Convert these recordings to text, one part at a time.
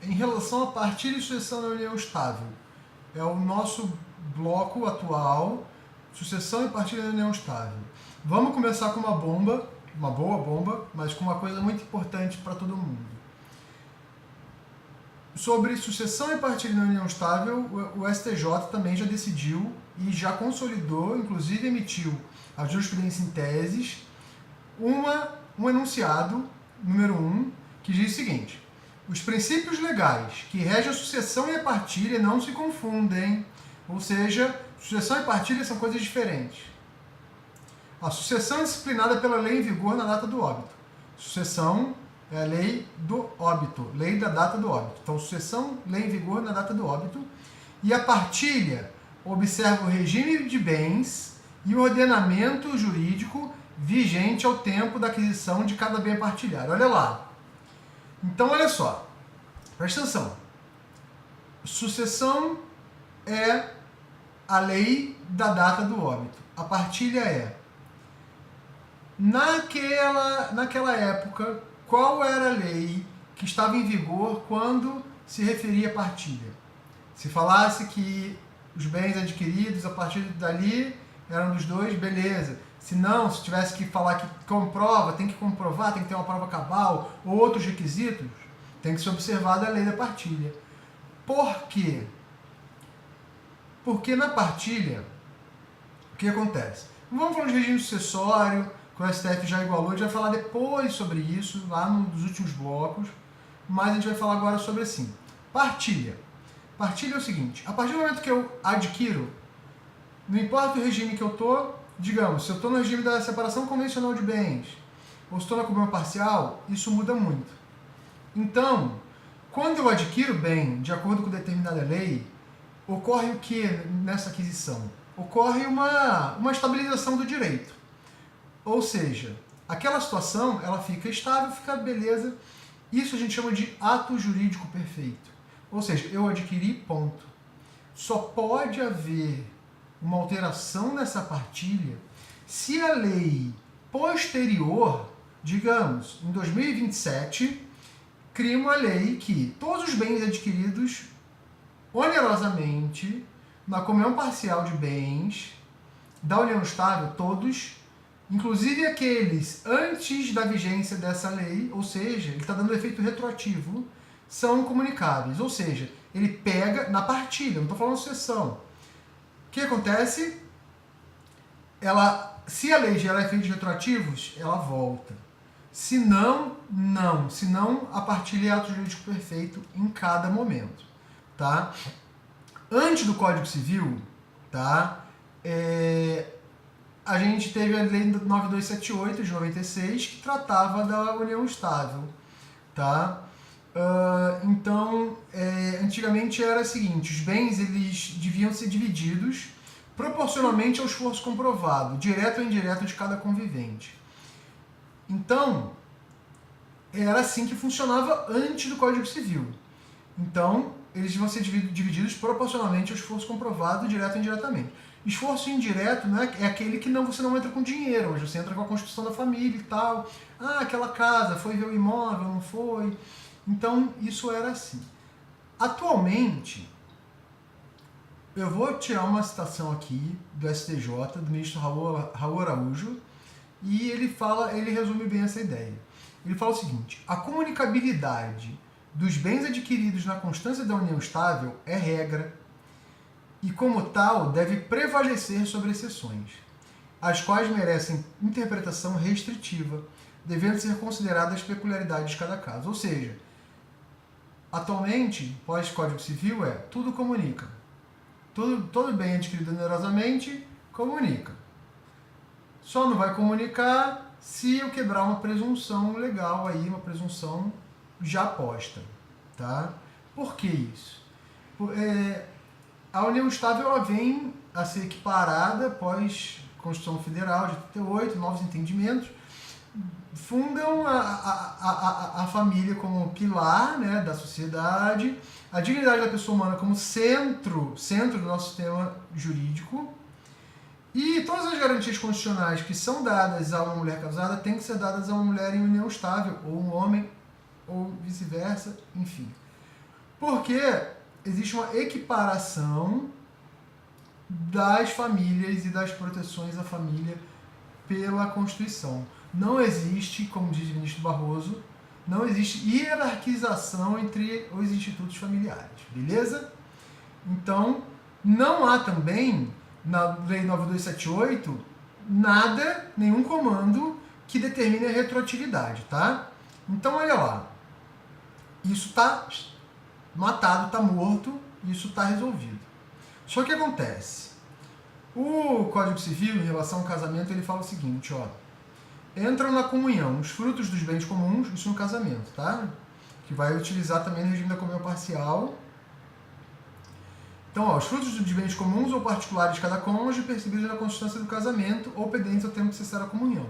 em relação a partilha e sucessão na união estável. É o nosso bloco atual, sucessão e partilha na união estável. Vamos começar com uma bomba, uma boa bomba, mas com uma coisa muito importante para todo mundo. Sobre sucessão e partilha na união estável, o STJ também já decidiu e já consolidou, inclusive emitiu a jurisprudência em teses, um enunciado, número 1, que diz o seguinte: os princípios legais que regem a sucessão e a partilha não se confundem, ou seja, sucessão e partilha são coisas diferentes. A sucessão é disciplinada pela lei em vigor na data do óbito. Sucessão é a lei do óbito, lei da data do óbito. Então, sucessão, lei em vigor na data do óbito. E a partilha observa o regime de bens e o ordenamento jurídico vigente ao tempo da aquisição de cada bem partilhado. Olha lá. Então, olha só. Presta atenção. Sucessão é a lei da data do óbito. A partilha é. Naquela época, qual era a lei que estava em vigor quando se referia a partilha? Se falasse que os bens adquiridos a partir dali eram dos dois, beleza. Se não, se tivesse que falar que comprova, tem que comprovar, tem que ter uma prova cabal ou outros requisitos, tem que ser observada a lei da partilha. Por quê? Porque na partilha, o que acontece? Não vamos falar de regime sucessório, que o STF já igualou, a gente vai falar depois sobre isso, lá nos últimos blocos, mas a gente vai falar agora sobre assim. Partilha. Partilha é o seguinte: a partir do momento que eu adquiro, não importa o regime que eu estou, digamos, se eu estou no regime da separação convencional de bens, ou se estou na comunhão parcial, isso muda muito. Então, quando eu adquiro bem, de acordo com determinada lei, ocorre o que nessa aquisição? Ocorre uma estabilização do direito. Ou seja, aquela situação, ela fica estável, fica beleza. Isso a gente chama de ato jurídico perfeito. Ou seja, eu adquiri, ponto. Só pode haver uma alteração nessa partilha se a lei posterior, digamos, em 2027, cria uma lei que todos os bens adquiridos onerosamente na comunhão parcial de bens da união estável, todos, inclusive aqueles antes da vigência dessa lei, ou seja, ele está dando efeito retroativo, são comunicáveis. Ou seja, ele pega na partilha, não estou falando sucessão. O que acontece? Se a lei gerar efeitos retroativos, ela volta. Se não, não. Se não, a partilha é ato jurídico perfeito em cada momento. Tá? Antes do Código Civil, tá? A gente teve a Lei 9278 de 96, que tratava da união estável. Tá? Então, antigamente era o seguinte: os bens eles deviam ser divididos proporcionalmente ao esforço comprovado, direto ou indireto de cada convivente. Então, era assim que funcionava antes do Código Civil. Então, eles vão ser divididos proporcionalmente ao esforço comprovado, direto ou indiretamente. Esforço indireto, né, é aquele que você não entra com dinheiro, hoje você entra com a constituição da família e tal. Ah, aquela casa, foi ver o imóvel, não foi? Então, isso era assim. Atualmente, eu vou tirar uma citação aqui do STJ, do ministro Raul Araújo, e ele resume bem essa ideia. Ele fala o seguinte: a comunicabilidade dos bens adquiridos na constância da união estável é regra e, como tal, deve prevalecer sobre exceções, as quais merecem interpretação restritiva, devendo ser consideradas as peculiaridades de cada caso. Ou seja, atualmente, pós-Código Civil, tudo comunica. Todo bem adquirido onerosamente comunica. Só não vai comunicar se eu quebrar uma presunção legal aí, uma presunção já posta, tá? Por que isso? A união estável ela vem a ser equiparada após Constituição Federal de 88, novos entendimentos, fundam a família como pilar, né, da sociedade, a dignidade da pessoa humana como centro do nosso sistema jurídico, e todas as garantias constitucionais que são dadas a uma mulher casada têm que ser dadas a uma mulher em união estável, ou um homem, ou vice-versa, enfim. Porque existe uma equiparação das famílias e das proteções à família pela Constituição. Não existe, como diz o ministro Barroso, não existe hierarquização entre os institutos familiares, beleza? Então, não há também, na Lei 9278, nenhum comando que determine a retroatividade, tá? Então, olha lá. Isso está matado, está morto, isso está resolvido. Só que acontece, o Código Civil, em relação ao casamento, ele fala o seguinte, ó, entram na comunhão os frutos dos bens comuns, isso no casamento, tá? Que vai utilizar também no regime da comunhão parcial. Então, ó, os frutos dos bens comuns ou particulares de cada cônjuge percebidos na constância do casamento ou pendentes ao tempo que cessar a comunhão.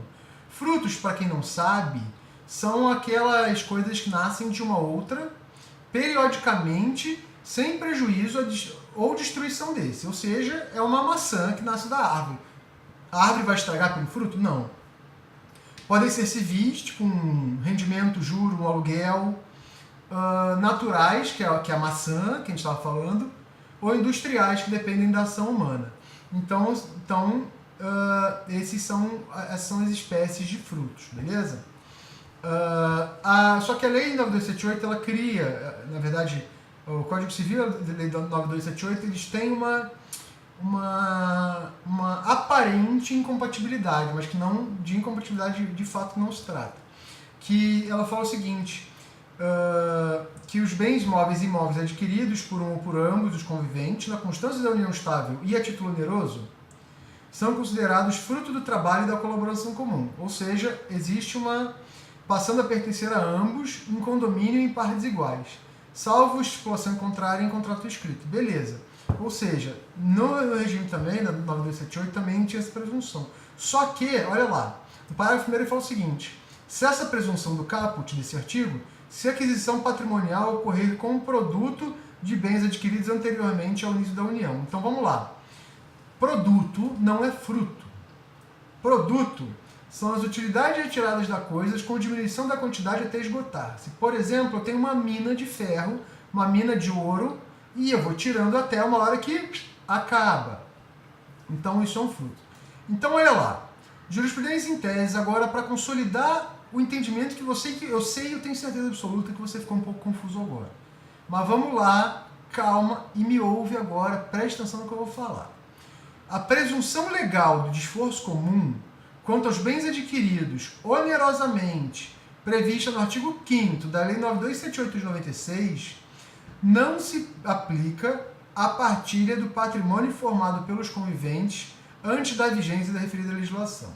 Frutos, para quem não sabe, são aquelas coisas que nascem de uma outra, periodicamente, sem prejuízo ou destruição desse. Ou seja, é uma maçã que nasce da árvore. A árvore vai estragar pelo fruto? Não. Podem ser civis, tipo um rendimento, juro, um aluguel, naturais, que é a maçã, que a gente estava falando, ou industriais, que dependem da ação humana. Então esses são as espécies de frutos, beleza? Só que a Lei 9278, ela cria, na verdade, o Código Civil, a Lei 9278, eles têm uma aparente incompatibilidade, mas que não, de incompatibilidade de fato não se trata. Que ela fala o seguinte, que os bens móveis e imóveis adquiridos por um ou por ambos os conviventes, na constância da união estável e a título oneroso, são considerados fruto do trabalho e da colaboração comum. Ou seja, existe passando a pertencer a ambos em condomínio em partes iguais, salvo estipulação contrária em contrato escrito. Beleza. Ou seja, no regime também, na 9278, também tinha essa presunção. Só que, olha lá, no parágrafo 1º ele fala o seguinte, se essa presunção do caput desse artigo, se a aquisição patrimonial ocorrer com o produto de bens adquiridos anteriormente ao início da união. Então vamos lá. Produto não é fruto. Produto são as utilidades retiradas das coisas com diminuição da quantidade até esgotar-se. Por exemplo, eu tenho uma mina de ferro, uma mina de ouro, e eu vou tirando até uma hora que acaba. Então isso é um fruto. Então olha lá, jurisprudência em tese agora para consolidar o entendimento que eu sei e eu tenho certeza absoluta que você ficou um pouco confuso agora. Mas vamos lá, calma e me ouve agora, preste atenção no que eu vou falar. A presunção legal do esforço comum quanto aos bens adquiridos onerosamente prevista no artigo 5º da Lei 9278 de 96 não se aplica à partilha do patrimônio formado pelos conviventes antes da vigência da referida legislação.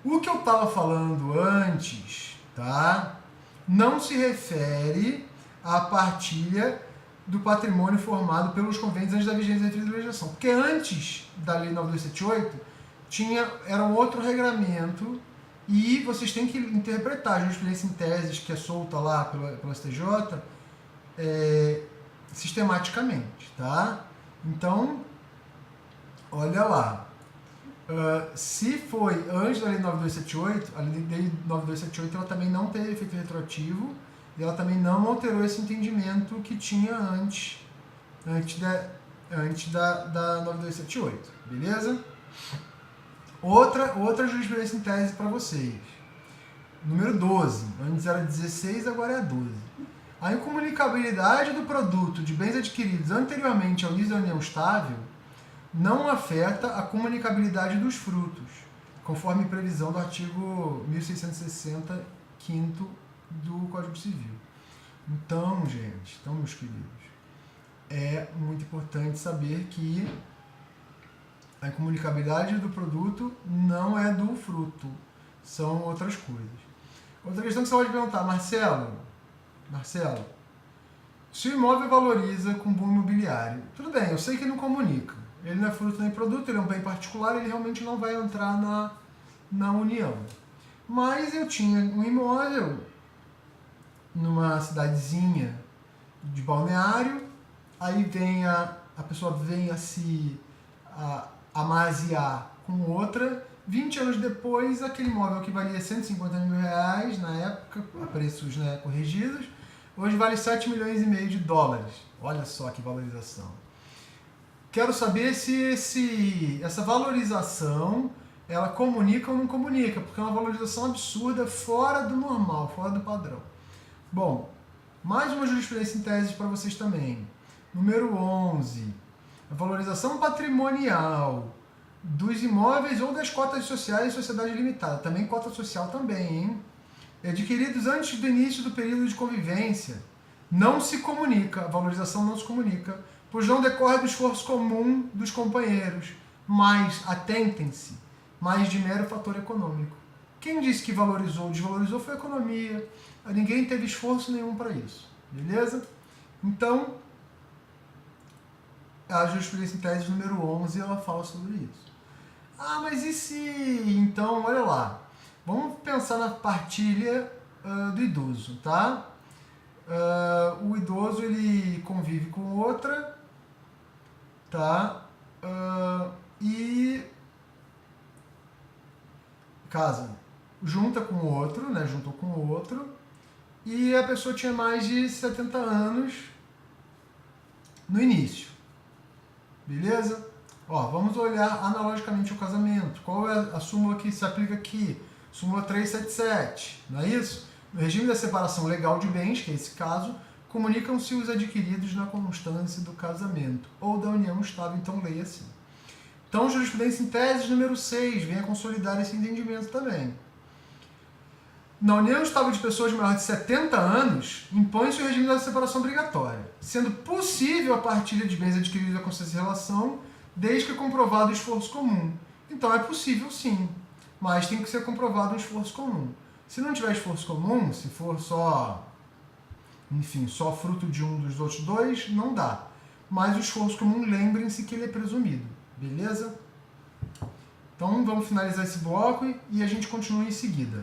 O que eu estava falando antes, tá? Não se refere à partilha do patrimônio formado pelos conviventes antes da vigência da referida legislação. Porque antes da Lei 9278 era um outro regramento e vocês têm que interpretar a jurisprudência em teses que é solta lá pelo STJ sistematicamente, tá? Então, olha lá. Se foi antes da Lei 9278, a Lei 9278 ela também não teve efeito retroativo e ela também não alterou esse entendimento que tinha antes da 9278, beleza? Outra jurisprudência em tese para vocês. Número 12. Antes era 16, agora é 12. A incomunicabilidade do produto de bens adquiridos anteriormente ao início da união estável não afeta a comunicabilidade dos frutos, conforme previsão do artigo 1660, 5º do Código Civil. Então, gente, meus queridos, é muito importante saber que a incomunicabilidade do produto não é do fruto, são outras coisas. Outra questão que você pode perguntar, Marcelo, se o imóvel valoriza com bom imobiliário, tudo bem, eu sei que ele não comunica, ele não é fruto nem produto, ele é um bem particular, ele realmente não vai entrar na união. Mas eu tinha um imóvel numa cidadezinha de balneário, aí a pessoa vem a se amaziar com outra, 20 anos depois, aquele imóvel que valia R$150 mil na época, a preços corrigidos, hoje vale 7 milhões e meio de dólares. Olha só que valorização. Quero saber se essa valorização ela comunica ou não comunica, porque é uma valorização absurda, fora do normal, fora do padrão. Bom, mais uma jurisprudência em tese para vocês também. Número 11. A valorização patrimonial dos imóveis ou das cotas sociais em sociedade limitada. Também cota social também, hein? Adquiridos antes do início do período de convivência. Não se comunica, a valorização não se comunica, pois não decorre do esforço comum dos companheiros, mas, atentem-se, mais de mero fator econômico. Quem disse que valorizou ou desvalorizou foi a economia. Ninguém teve esforço nenhum para isso. Beleza? Então, a jurisprudência em tese número 11, ela fala sobre isso. Ah, mas e se... Então, olha lá. Vamos pensar na partilha do idoso, tá? O idoso, ele convive com outra, tá? E casa, junta com o outro, né? Juntou com o outro, e a pessoa tinha mais de 70 anos no início. Beleza? Ó, vamos olhar analogicamente o casamento. Qual é a súmula que se aplica aqui? Súmula 377, não é isso? No regime da separação legal de bens, que é esse caso, comunicam-se os adquiridos na constância do casamento ou da união estável, então leia assim. Então, jurisprudência em tese número 6 vem a consolidar esse entendimento também. Na união estável de pessoas maiores de 70 anos, impõe-se o regime da separação obrigatória, sendo possível a partilha de bens adquiridos na constância de relação, desde que comprovado o esforço comum. Então, é possível sim, mas tem que ser comprovado um esforço comum. Se não tiver esforço comum, se for só, enfim, só fruto de um dos outros dois, não dá. Mas o esforço comum, lembrem-se que ele é presumido. Beleza? Então vamos finalizar esse bloco e a gente continua em seguida.